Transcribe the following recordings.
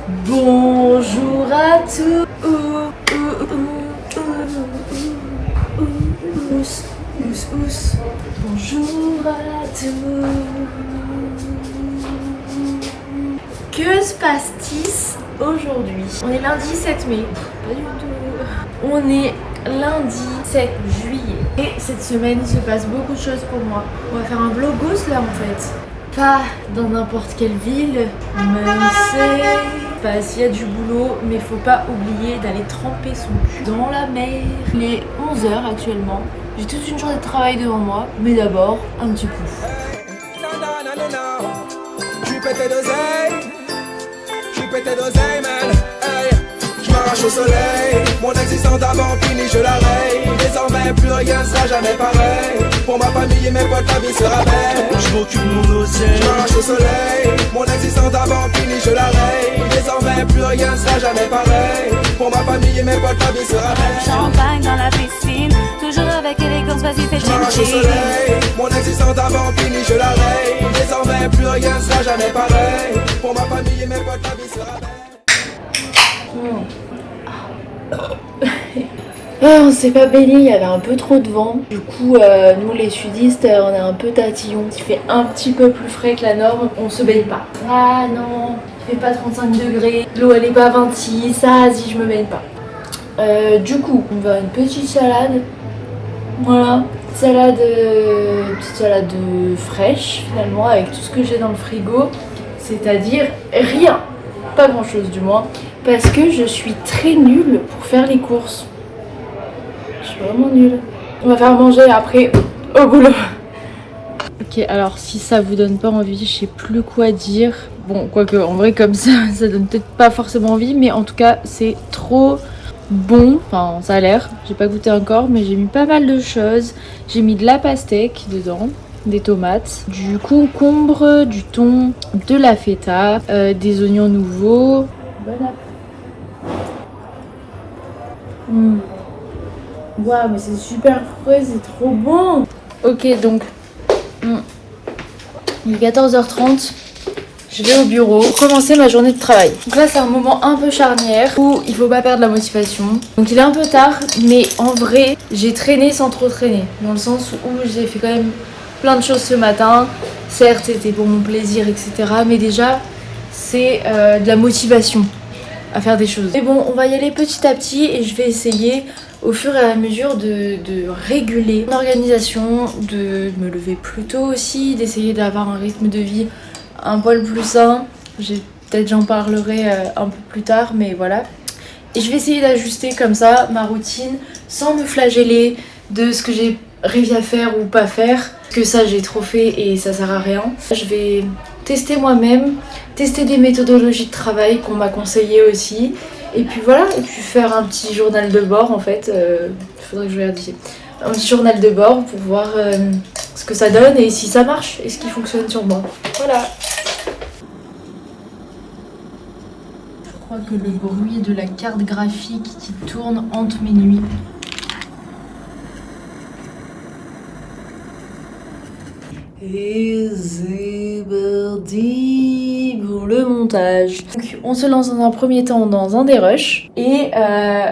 Bonjour à tous. Bonjour à tous. Que se passe-t-il aujourd'hui? On est lundi 7 mai. Pas du tout. On est lundi 7 juillet. Et cette semaine, il se passe beaucoup de choses pour moi. On va faire un vlogos là en fait. Pas dans n'importe quelle ville, mais c'est... s'il y a du boulot, mais faut pas oublier d'aller tremper son cul dans la mer. Il est 11h actuellement. J'ai toute une journée de travail devant moi, mais d'abord, un petit coup. J'suis pété d'oseille, man. Hey. J'm'arrache au soleil. Mon existence avant finie, je la raye. Désormais, plus rien sera jamais pareil. Pour ma famille et mes potes, la vie sera belle. J'm'occupe mon oseille. J'm'arrache au soleil. Mon existence avant finie, je la raye. Désormais, plus rien sera jamais pareil. Pour ma famille et mes potes, la vie sera belle. Champagne dans la piscine, toujours avec élégance, vas-y fais J'm'arrache au soleil. Mon existence avant finie, je la raye. Désormais, plus rien sera jamais pareil. Pour ma famille et mes potes, la vie sera belle. On s'est pas baigné, il y avait un peu trop de vent. Du coup, nous les sudistes, on est un peu tatillons. Il fait un petit peu plus frais que la norme, on se baigne pas. Ah non, il fait pas 35 degrés, l'eau elle est pas 26, ah si je me baigne pas. Du coup, on va une petite salade. Voilà, petite salade fraîche finalement avec tout ce que j'ai dans le frigo. C'est-à-dire rien, pas grand chose du moins. Parce que je suis très nulle pour faire les courses. Je suis vraiment nulle. On va faire manger après au boulot. Ok, alors si ça vous donne pas envie, je sais plus quoi dire. Bon, quoique en vrai comme ça donne peut-être pas forcément envie, mais en tout cas c'est trop bon. Enfin, ça a l'air. J'ai pas goûté encore, mais j'ai mis pas mal de choses. J'ai mis de la pastèque dedans, des tomates, du concombre, du thon, de la feta, des oignons nouveaux. Bon appétit. Waouh, mais c'est super frais, c'est trop bon. Ok, donc il est 14h30. Je vais au bureau pour commencer ma journée de travail. Donc là, c'est un moment un peu charnière où il faut pas perdre la motivation. Donc il est un peu tard, mais en vrai, j'ai traîné sans trop traîner. Dans le sens où j'ai fait quand même plein de choses ce matin. Certes, c'était pour mon plaisir, etc. Mais déjà, c'est de la motivation à faire des choses. Mais bon, on va y aller petit à petit et je vais essayer au fur et à mesure de réguler mon organisation, de me lever plus tôt aussi, d'essayer d'avoir un rythme de vie un poil plus sain. Peut-être j'en parlerai un peu plus tard, mais voilà. Et je vais essayer d'ajuster comme ça ma routine sans me flageller de ce que j'ai réussi à faire ou pas faire. Parce que ça, j'ai trop fait et ça sert à rien. Je vais tester moi-même, tester des méthodologies de travail qu'on m'a conseillées aussi. Et puis voilà, et puis faire un petit journal de bord en fait. Il faudrait que je regarde ici. Un petit journal de bord pour voir ce que ça donne et si ça marche et ce qui fonctionne sur moi. Voilà. Je crois que le bruit de la carte graphique qui tourne hante mes nuits. Et c'est parti pour le montage. Donc, on se lance dans un premier temps dans un dérush et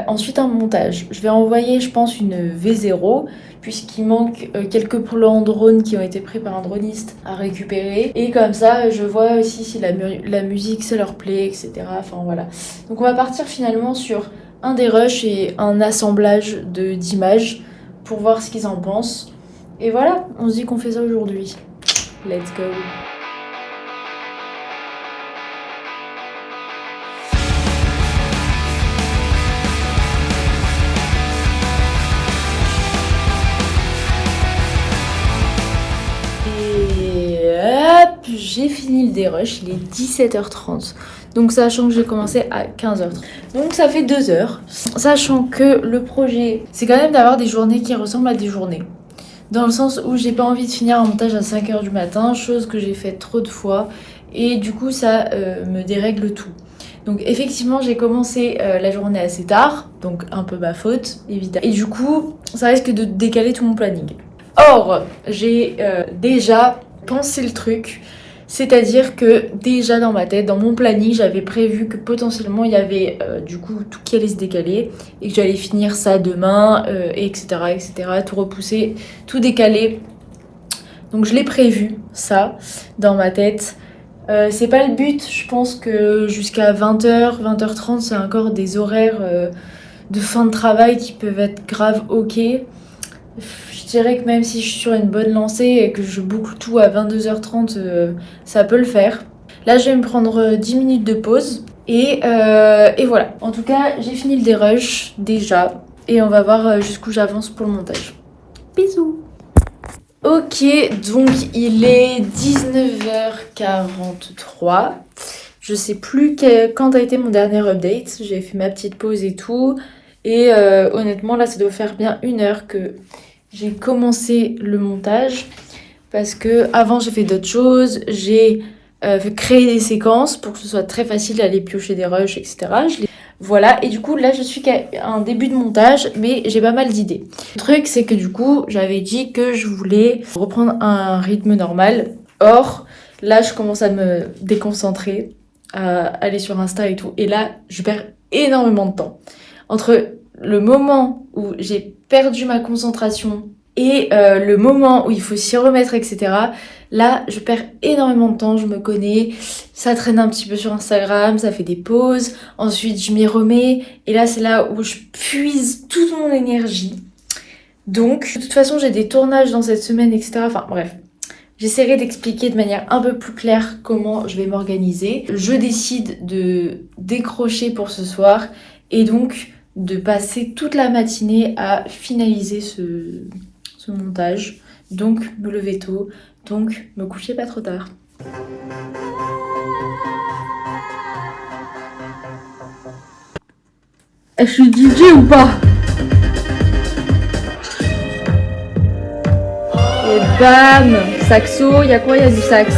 ensuite un montage. Je vais envoyer, je pense, une V0 puisqu'il manque quelques plans drone qui ont été pris par un droniste à récupérer. Et comme ça, je vois aussi si la musique, ça leur plaît, etc. Enfin voilà. Donc on va partir finalement sur un dérush et un assemblage d'images pour voir ce qu'ils en pensent. Et voilà, on se dit qu'on fait ça aujourd'hui. Let's go. Et hop, j'ai fini le dérush, il est 17h30. Donc sachant que j'ai commencé à 15h30. Donc ça fait 2 heures. Sachant que le projet, c'est quand même d'avoir des journées qui ressemblent à des journées. Dans le sens où j'ai pas envie de finir un montage à 5h du matin, chose que j'ai faite trop de fois. Et du coup ça me dérègle tout. Donc effectivement j'ai commencé la journée assez tard, donc un peu ma faute évidemment. Et du coup ça risque de décaler tout mon planning. Or j'ai déjà pensé le truc, C'est-à-dire que déjà dans ma tête, dans mon planning, j'avais prévu que potentiellement il y avait du coup tout qui allait se décaler et que j'allais finir ça demain, etc., etc., tout repousser, tout décaler. Donc je l'ai prévu, ça, dans ma tête. C'est pas le but, je pense que jusqu'à 20h, 20h30, c'est encore des horaires de fin de travail qui peuvent être grave ok. Je dirais que même si je suis sur une bonne lancée et que je boucle tout à 22h30, ça peut le faire. Là, je vais me prendre 10 minutes de pause et voilà. En tout cas, j'ai fini le dérush déjà et on va voir jusqu'où j'avance pour le montage. Bisous! Ok, donc il est 19h43. Je sais plus quand a été mon dernier update. J'ai fait ma petite pause et tout. Et honnêtement, là, ça doit faire bien 1 heure que j'ai commencé le montage. Parce que avant j'ai fait d'autres choses. J'ai créé des séquences pour que ce soit très facile d'aller piocher des rushs, etc. Voilà, et du coup là je suis qu'à un début de montage, mais j'ai pas mal d'idées. Le truc c'est que du coup j'avais dit que je voulais reprendre un rythme normal. Or là je commence à me déconcentrer, à aller sur Insta et tout, et là je perds énormément de temps. Entre le moment où j'ai perdu ma concentration et le moment où il faut s'y remettre, etc. Là, je perds énormément de temps, je me connais, ça traîne un petit peu sur Instagram, ça fait des pauses, ensuite je m'y remets, et là c'est là où je puise toute mon énergie. Donc, de toute façon, j'ai des tournages dans cette semaine, etc. Enfin bref, j'essaierai d'expliquer de manière un peu plus claire comment je vais m'organiser. Je décide de décrocher pour ce soir, et donc de passer toute la matinée à finaliser ce montage. Donc, me lever tôt. Donc, me coucher pas trop tard. Je suis DJ ou pas? Et bam! Saxo, y'a quoi? Y'a du sax.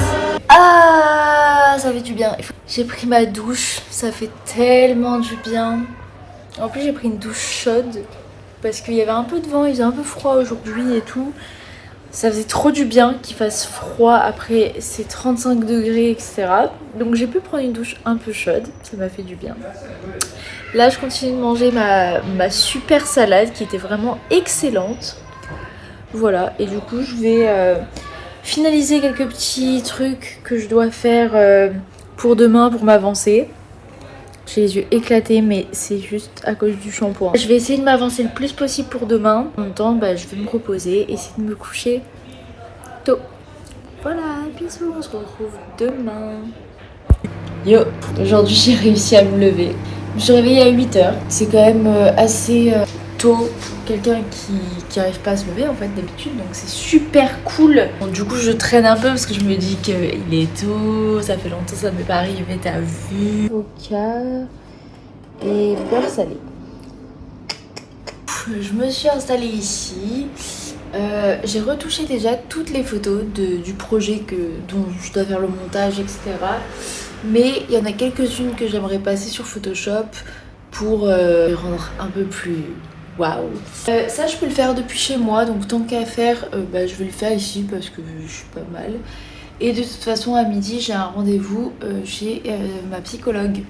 Ah, ça fait du bien. J'ai pris ma douche, ça fait tellement du bien. En plus, j'ai pris une douche chaude parce qu'il y avait un peu de vent, il faisait un peu froid aujourd'hui et tout. Ça faisait trop du bien qu'il fasse froid après ces 35 degrés, etc. Donc j'ai pu prendre une douche un peu chaude, ça m'a fait du bien. Là, je continue de manger ma super salade qui était vraiment excellente. Voilà, et du coup, je vais finaliser quelques petits trucs que je dois faire pour demain pour m'avancer. J'ai les yeux éclatés, mais c'est juste à cause du shampoing. Je vais essayer de m'avancer le plus possible pour demain. En même temps, je vais me reposer et essayer de me coucher tôt. Voilà, bisous, on se retrouve demain. Yo, aujourd'hui j'ai réussi à me lever. Je me suis réveillée à 8h. C'est quand même assez tôt pour quelqu'un qui arrive pas à se lever en fait d'habitude, donc c'est super cool. Bon, du coup je traîne un peu parce que je me dis qu'il est tôt, ça fait longtemps ça m'est pas arrivé, t'as vu. Avocat et beurre salé. Je me suis installée ici. J'ai retouché déjà toutes les photos du projet dont je dois faire le montage, etc. Mais il y en a quelques-unes que j'aimerais passer sur Photoshop pour rendre un peu plus waouh. Ça je peux le faire depuis chez moi, donc tant qu'à faire, je vais le faire ici parce que je suis pas mal. Et de toute façon à midi j'ai un rendez-vous chez ma psychologue.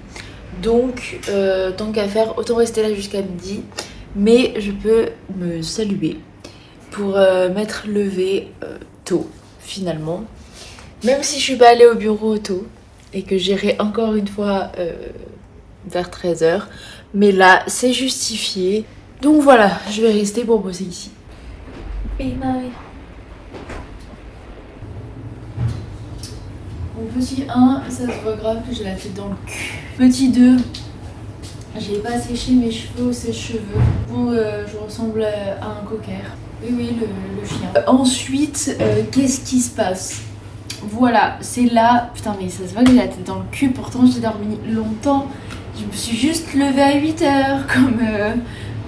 Donc tant qu'à faire, autant rester là jusqu'à midi. Mais je peux me saluer pour m'être levée tôt finalement. Même si je suis pas allée au bureau tôt et que j'irai encore une fois vers 13h. Mais là c'est justifié. Donc voilà, je vais rester pour bosser ici. Mon petit 1, ça se voit grave que j'ai la tête dans le cul. Petit 2, j'ai pas séché mes cheveux au sèche-cheveux. Bon, je ressemble à un cocker. Oui, le chien. Ensuite, qu'est-ce qui se passe? Voilà, c'est là. Putain, mais ça se voit que j'ai la tête dans le cul. Pourtant, j'ai dormi longtemps. Je me suis juste levée à 8h, comme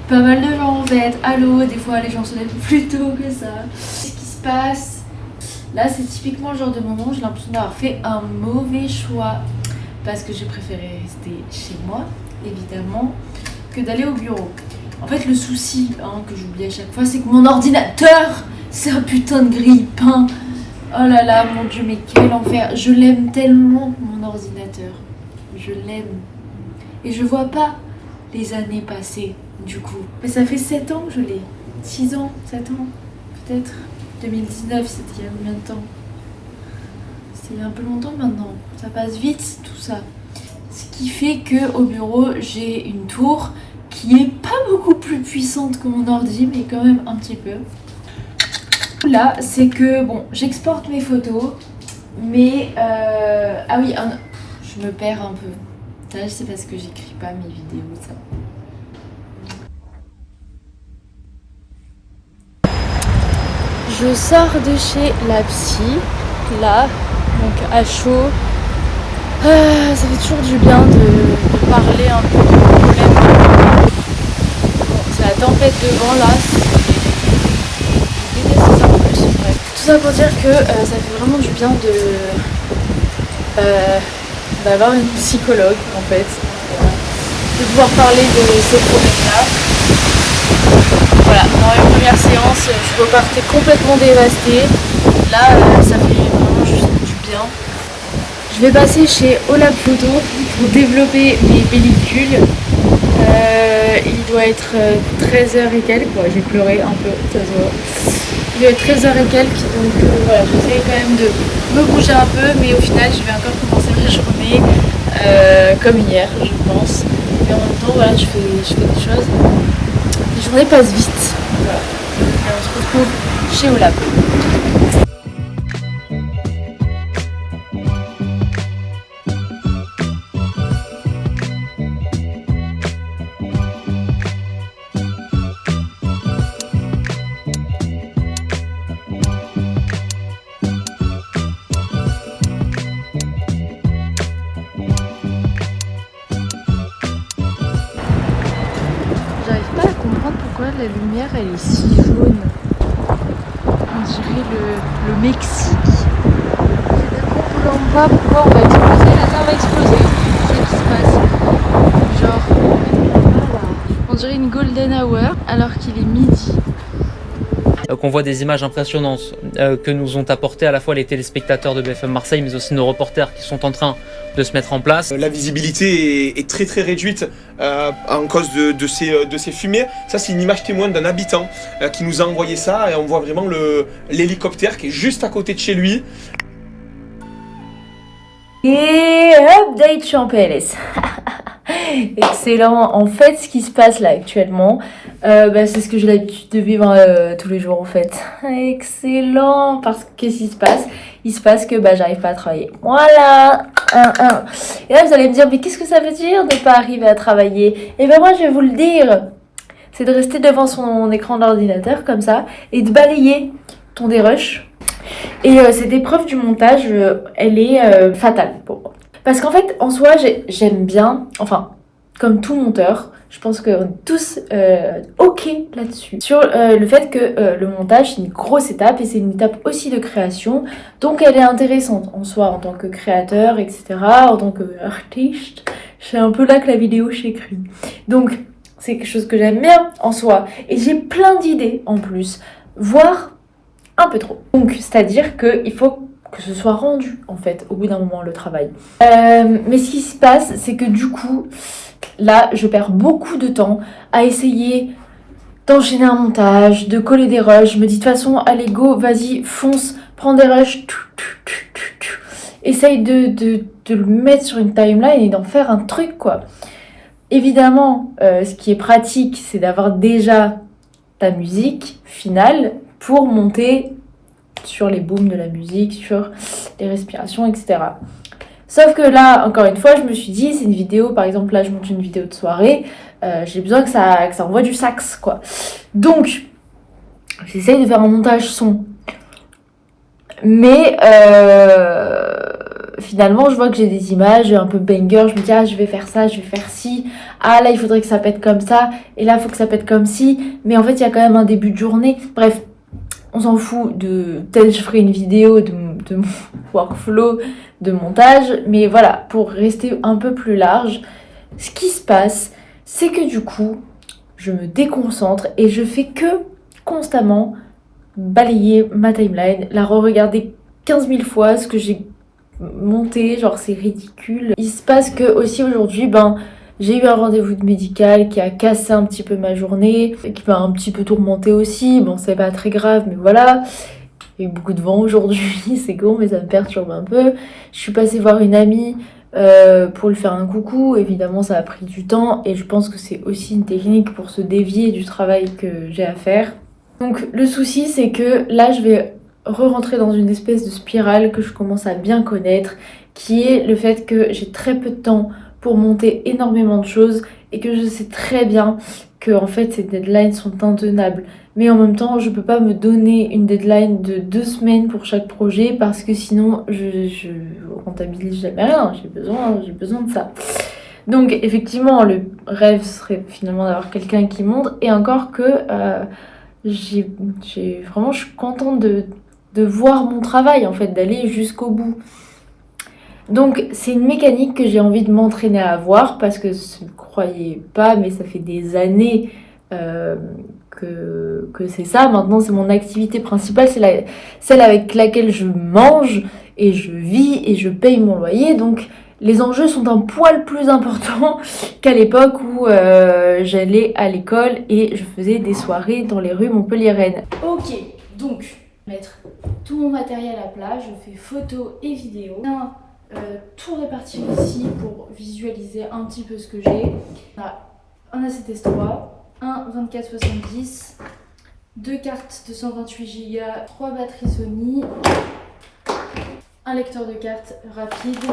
pas mal de gens en fait. Allô, des fois les gens se lèvent plus tôt que ça. Qu'est-ce qui se passe? Là, c'est typiquement le genre de moment où j'ai l'impression d'avoir fait un mauvais choix. Parce que j'ai préféré rester chez moi, évidemment, que d'aller au bureau. En fait, le souci que j'oublie à chaque fois, c'est que mon ordinateur, c'est un putain de grille-pain. Oh là là, mon Dieu, mais quel enfer. Je l'aime tellement, mon ordinateur. Je l'aime. Et je vois pas les années passer, du coup. Mais ça fait 7 ans que je l'ai. 6 ans, 7 ans, peut-être. 2019, c'était il y a combien de temps? C'était il y a un peu longtemps maintenant. Ça passe vite, tout ça. Ce qui fait que au bureau, j'ai une tour qui est pas beaucoup plus puissante que mon ordi, mais quand même un petit peu. Là, c'est que, bon, j'exporte mes photos, mais... Ah oui, je me perds un peu. Ça, c'est parce que j'écris pas mes vidéos, ça. Je sors de chez la psy, là, donc à chaud. Ça fait toujours du bien de parler un peu de problème. Bon, c'est la tempête de vent là. Je déteste ça en plus. Bref. Tout ça pour dire que ça fait vraiment du bien d'avoir une psychologue en fait. De pouvoir parler de ces problèmes-là. Voilà, dans les premières séances, je repartais complètement dévastée. Là, ça fait vraiment juste du bien. Je vais passer chez Olap Photo pour développer mes pellicules. Il doit être 13h et quelques. Ouais, j'ai pleuré un peu, ça se voit. Il doit être 13h et quelques, donc voilà, j'essaie quand même de me bouger un peu, mais au final, je vais encore commencer ma journée comme hier, je pense. Et en même temps, voilà, je fais des choses. La journée passe vite. Voilà. Et on se retrouve chez Olap. J'arrive pas à comprendre pourquoi la lumière elle est si jaune. On dirait le Mexique. Je ne comprends pas pourquoi on va exploser. Là ça va exploser. Qu'est-ce qui se passe? Genre, voilà. On dirait une golden hour alors qu'il est midi. Qu'on voit des images impressionnantes que nous ont apportées à la fois les téléspectateurs de BFM Marseille, mais aussi nos reporters qui sont en train de se mettre en place. La visibilité est très réduite en cause de ces fumées. Ça, c'est une image témoin d'un habitant qui nous a envoyé ça, et on voit vraiment l'hélicoptère qui est juste à côté de chez lui. Et update, je suis en PLS. Excellent. En fait, ce qui se passe là actuellement, c'est ce que j'ai l'habitude de vivre tous les jours en fait. Excellent. Parce que qu'est-ce qui se passe? Il se passe que j'arrive pas à travailler. Voilà. Et là, vous allez me dire, mais qu'est-ce que ça veut dire de pas arriver à travailler? Et moi, je vais vous le dire. C'est de rester devant son écran d'ordinateur comme ça et de balayer ton dérush. Et cette épreuve du montage, elle est fatale pour moi. Parce qu'en fait, en soi, j'aime bien, enfin, comme tout monteur, je pense qu'on est tous ok là-dessus. Sur le fait que le montage, c'est une grosse étape et c'est une étape aussi de création. Donc, elle est intéressante en soi, en tant que créateur, etc., en tant qu'artiste. C'est un peu là que la vidéo s'écrit. Donc, c'est quelque chose que j'aime bien en soi. Et j'ai plein d'idées en plus, voire un peu trop. Donc, c'est-à-dire qu'il faut que ce soit rendu, en fait, au bout d'un moment, le travail. Mais ce qui se passe, c'est que du coup, là, je perds beaucoup de temps à essayer d'enchaîner un montage, de coller des rushs. Je me dis, de toute façon, allez, go, vas-y, fonce, prends des rushs. Essaye de le mettre sur une timeline et d'en faire un truc, quoi. Évidemment, ce qui est pratique, c'est d'avoir déjà ta musique finale pour monter sur les booms de la musique, sur les respirations, etc. Sauf que là, encore une fois, je me suis dit, c'est une vidéo, par exemple, là, je monte une vidéo de soirée, j'ai besoin que ça envoie du sax, quoi. Donc, j'essaye de faire un montage son. Mais, finalement, je vois que j'ai des images un peu banger, je me dis, je vais faire ça, je vais faire ci, là, il faudrait que ça pète comme ça, et là, il faut que ça pète comme ci, mais en fait, il y a quand même un début de journée, bref. On s'en fout de... Peut-être je ferai une vidéo de mon workflow de montage. Mais voilà, pour rester un peu plus large, ce qui se passe, c'est que du coup, je me déconcentre et je fais que constamment balayer ma timeline, la re-regarder 15 000 fois ce que j'ai monté, genre c'est ridicule. Il se passe que aussi aujourd'hui, j'ai eu un rendez-vous de médical qui a cassé un petit peu ma journée, qui m'a un petit peu tourmentée aussi. Bon, c'est pas très grave, mais voilà. Il y a eu beaucoup de vent aujourd'hui, c'est con, mais ça me perturbe un peu. Je suis passée voir une amie pour lui faire un coucou. Évidemment, ça a pris du temps et je pense que c'est aussi une technique pour se dévier du travail que j'ai à faire. Donc le souci, c'est que là, je vais re-rentrer dans une espèce de spirale que je commence à bien connaître, qui est le fait que j'ai très peu de temps pour monter énormément de choses et que je sais très bien que en fait ces deadlines sont intenables. Mais en même temps, je peux pas me donner une deadline de 2 semaines pour chaque projet parce que sinon je rentabilise jamais rien. J'ai besoin de ça. Donc effectivement, le rêve serait finalement d'avoir quelqu'un qui monte, et encore que vraiment, je suis contente de voir mon travail en fait, d'aller jusqu'au bout. Donc c'est une mécanique que j'ai envie de m'entraîner à avoir parce que ne croyez pas, mais ça fait des années que c'est ça. Maintenant c'est mon activité principale, c'est celle avec laquelle je mange et je vis et je paye mon loyer. Donc les enjeux sont un poil plus importants qu'à l'époque où j'allais à l'école et je faisais des soirées dans les rues montpelliéraines. Ok, donc mettre tout mon matériel à plat, je fais photos et vidéos. Tout réparti ici pour visualiser un petit peu ce que j'ai. On a un A7S3, un 2470, 2 cartes de 128 Go, 3 batteries Sony, un lecteur de cartes rapide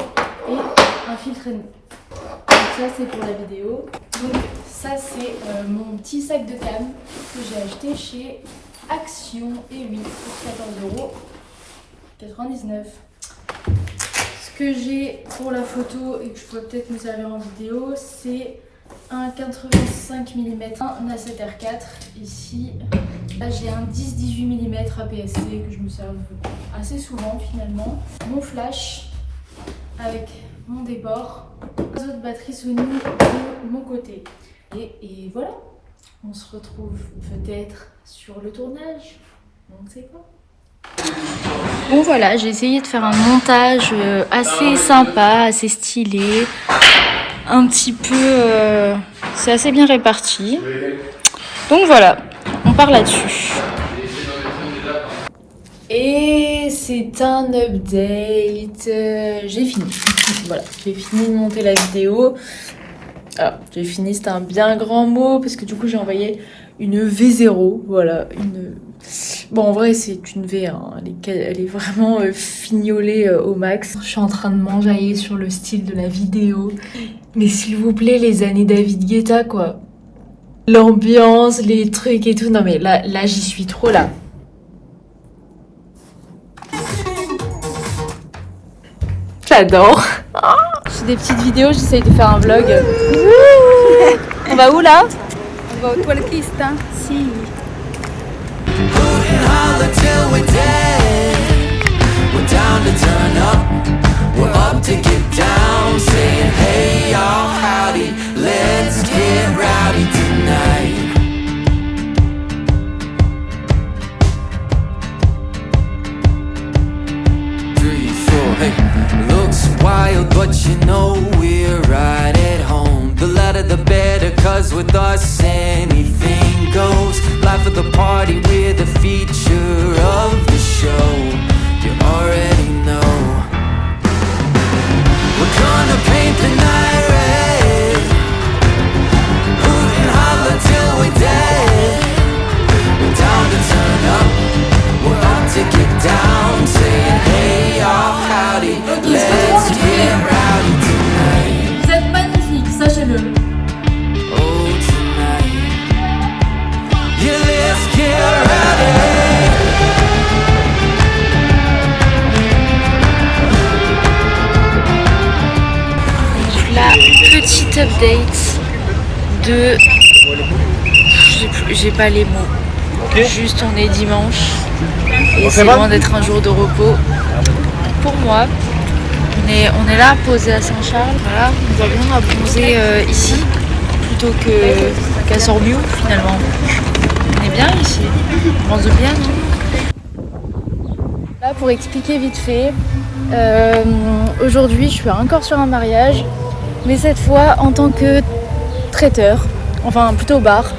et un filtre ND. Donc ça c'est pour la vidéo. Donc ça c'est mon petit sac de cam que j'ai acheté chez Action et oui pour 14,99 €. Ce que j'ai pour la photo et que je pourrais peut-être me servir en vidéo, c'est un 85 mm, un A7R4 ici. Là j'ai un 10-18 mm APS-C que je me sers assez souvent finalement. Mon flash avec mon débord, les autres batteries Sony de mon côté. Et voilà, on se retrouve peut-être sur le tournage, on ne sait pas. Bon voilà, j'ai essayé de faire un montage assez sympa, assez stylé, un petit peu... c'est assez bien réparti. Donc voilà, on part là-dessus. Et c'est un update, j'ai fini. Voilà, j'ai fini de monter la vidéo. Alors, j'ai fini, c'était un bien grand mot parce que du coup j'ai envoyé une V0, voilà, une... Bon, en vrai, c'est une V, hein. Elle est vraiment fignolée au max. Je suis en train de m'enjailler sur le style de la vidéo. Mais s'il vous plaît, les années David Guetta, quoi. L'ambiance, les trucs et tout. Non, mais là j'y suis trop, là. J'adore. Je fais des petites vidéos, j'essaye de faire un vlog. On va où, là? On va au Toilkist, hein. Si. Till we're dead, we're down to turn up, we're up to get down, saying hey y'all, howdy, let's get rowdy tonight. 3, 4, hey, looks wild but you know we're right at home. The louder the better, cause with us anything goes. Life of the party, we're the feature of the show. You already know. We're gonna paint the night red, hoot and holler till we're dead. We're down to turn up, we're up to get down, saying hey y'all, howdy, let's get rowdy tonight. Vous êtes magnifique, sachez-le. Oh tonight, yeah, let's get rowdy. La petite update de... J'ai pas les mots. Okay. Juste on est dimanche et c'est loin d'être un jour de repos. Pour moi, on est là posé à Saint-Charles. Voilà, on va bien à bronzer ici plutôt qu'à Sorbiou finalement. On est bien ici, on bronze bien, non? Là Voilà pour expliquer vite fait. Aujourd'hui je suis encore sur un mariage, mais cette fois en tant que traiteur, enfin plutôt bar.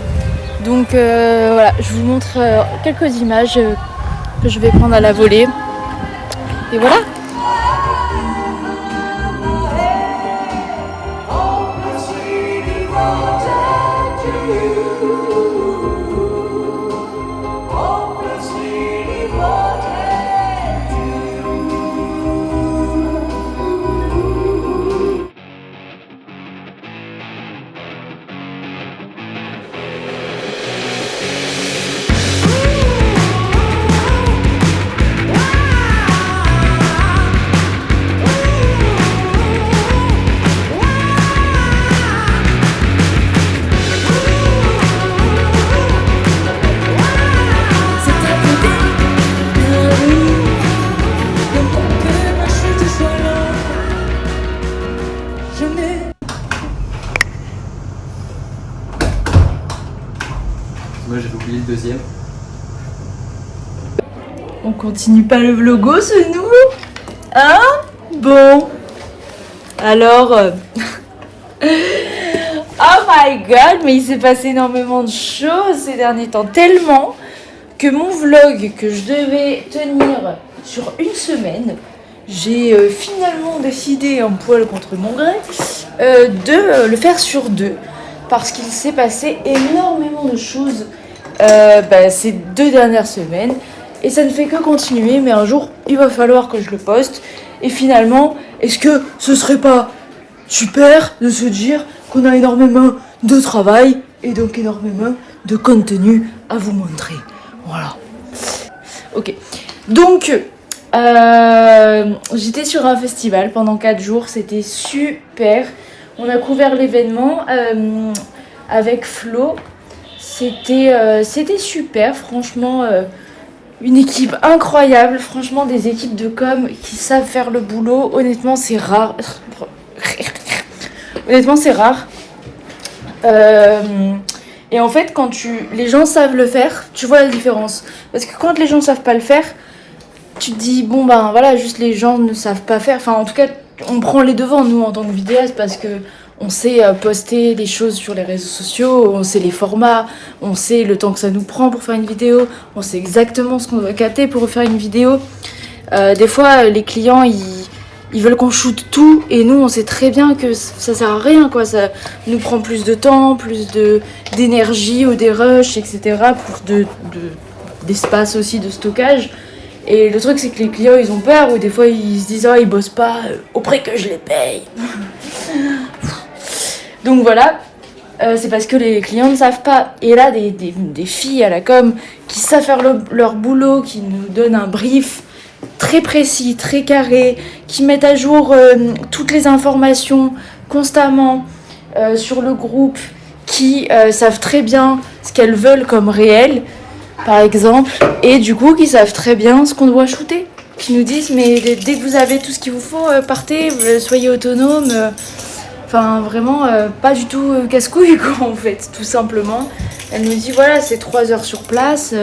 Donc voilà, je vous montre quelques images que je vais prendre à la volée. Et voilà. Moi j'avais oublié le deuxième. On continue pas le vlogos, nous? Hein? Bon. Alors... Oh my god, mais il s'est passé énormément de choses ces derniers temps. Tellement que mon vlog que je devais tenir sur une semaine, j'ai finalement décidé, un poil contre mon gré, de le faire sur 2. Parce qu'il s'est passé énormément de choses ces 2 dernières semaines. Et ça ne fait que continuer, mais un jour, il va falloir que je le poste. Et finalement, est-ce que ce serait pas super de se dire qu'on a énormément de travail et donc énormément de contenu à vous montrer. Voilà. Ok. Donc, j'étais sur un festival pendant 4 jours. C'était super. On a couvert l'événement avec Flo. C'était super, franchement. Une équipe incroyable, franchement, des équipes de com qui savent faire le boulot. Honnêtement, c'est rare. Honnêtement, c'est rare. Et en fait, quand les gens savent le faire, tu vois la différence. Parce que quand les gens savent pas le faire, tu te dis, bon ben voilà, juste les gens ne savent pas faire. Enfin, en tout cas, on prend les devants, nous, en tant que vidéastes, parce que on sait poster des choses sur les réseaux sociaux, on sait les formats, on sait le temps que ça nous prend pour faire une vidéo, on sait exactement ce qu'on doit capter pour faire une vidéo. Des fois, les clients, ils veulent qu'on shoot tout, et nous, on sait très bien que ça sert à rien, quoi. Ça nous prend plus de temps, plus d'énergie ou des rushs, etc., pour d'espace aussi de stockage. Et le truc, c'est que les clients, ils ont peur, ou des fois, ils se disent « Oh, ils bossent pas au prix que je les paye ». Donc voilà, c'est parce que les clients ne savent pas. Et là, des filles à la com qui savent faire leur boulot, qui nous donnent un brief très précis, très carré, qui mettent à jour toutes les informations constamment sur le groupe, qui savent très bien ce qu'elles veulent comme réel, par exemple, et du coup qui savent très bien ce qu'on doit shooter, qui nous disent mais dès que vous avez tout ce qu'il vous faut, partez, soyez autonome. Enfin, vraiment, pas du tout casse-couille, quoi, en fait, tout simplement. Elle nous dit, voilà, c'est 3 heures sur place.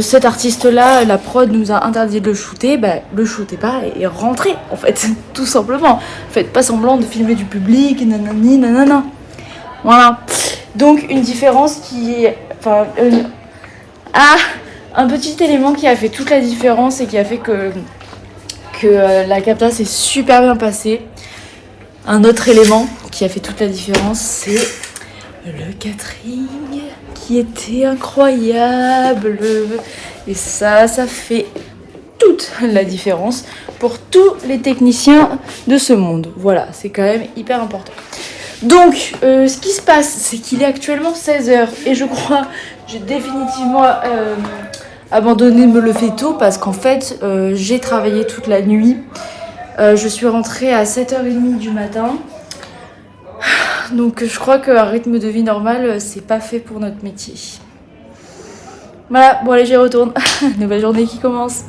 Cet artiste-là, la prod nous a interdit de le shooter. Bah, le shootez pas et rentrez, en fait, tout simplement. Faites pas semblant de filmer du public, nanani, nanana. Voilà. Donc, une différence qui est... Enfin, un petit élément qui a fait toute la différence et qui a fait que la capta s'est super bien passée. Un autre élément qui a fait toute la différence, c'est le catering qui était incroyable. Et ça fait toute la différence pour tous les techniciens de ce monde. Voilà, c'est quand même hyper important. Donc, ce qui se passe, c'est qu'il est actuellement 16h et je crois j'ai définitivement abandonné me lever tôt parce qu'en fait, j'ai travaillé toute la nuit. Je suis rentrée à 7h30 du matin. Donc je crois qu'un rythme de vie normal, c'est pas fait pour notre métier. Voilà, bon allez, j'y retourne. Nouvelle journée qui commence.